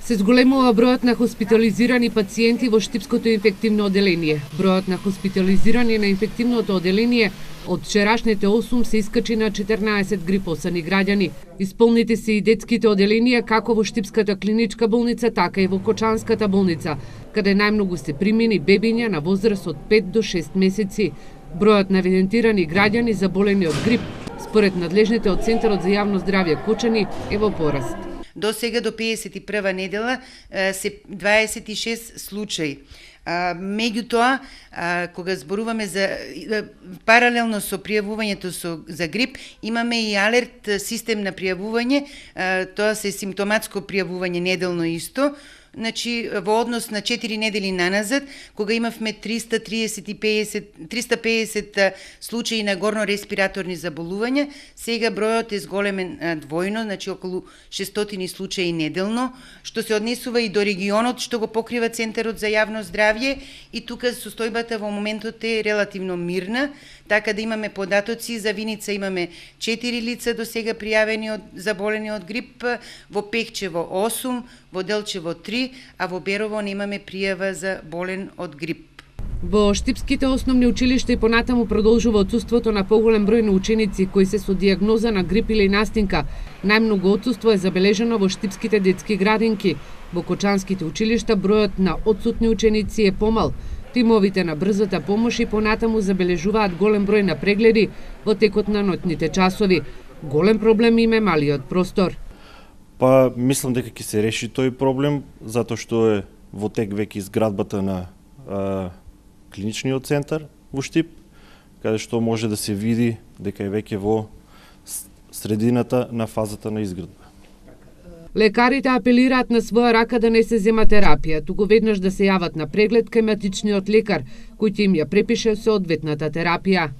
Се зголемува бројот на хоспитализирани пациенти во Штипското инфективно оделение. Бројот на хоспитализирани на инфективното оделение од вчерашните 8 се искачи на 14 грипосани граѓани. Исполнити се и детските оделенија како во Штипската клиничка болница, така и во Кочанската болница, каде најмногу се примени бебиња на возраст од 5 до 6 месеци. Бројот на евидентирани граѓани заболени од грип, според надлежните од Центарот за јавно здравје Кочани, е во пораст. До сега, до 51 недела, се 26 случаи. Меѓутоа, кога зборуваме за паралелно со пријавувањето за грип, имаме и алерт систем на пријавување, тоа се симптоматско пријавување неделно исто. Значи, во однос на 4 недели наназад, кога имавме 350 случаи на горно-респираторни заболувања, сега бројот е зголемен двојно, значи околу 600 случаи неделно, што се однесува и до регионот што го покрива Центарот за јавно здравје, и тука состојбата во моментот е релативно мирна, така да имаме податоци. За Виница имаме 4 лица до сега пријавени заболени од грип, во Пехчево 8, во Делчево 3, а во Берово немаме пријава за болен од грип. Во Штипските основни училишта и понатаму продолжува отсуството на поголем број на ученици кои се со дијагноза на грип или настинка. Најмногу отсуство е забележано во Штипските детски градинки. Во Кочанските училишта бројот на отсутни ученици е помал. Тимовите на брзата помош и понатаму забележуваат голем број на прегледи во текот на ноќните часови. Голем проблем им е малиот простор. Па, мислам дека ќе се реши тој проблем, затоа што е во тек веќе изградбата на клиничниот центар во Штип, каде што може да се види дека е веќе во средината на фазата на изградба. Лекарите апелираат на своја рака да не се зема терапија, туку веднаш да се јават на преглед кај матичниот лекар, кој ќе им ја препише соодветната терапија.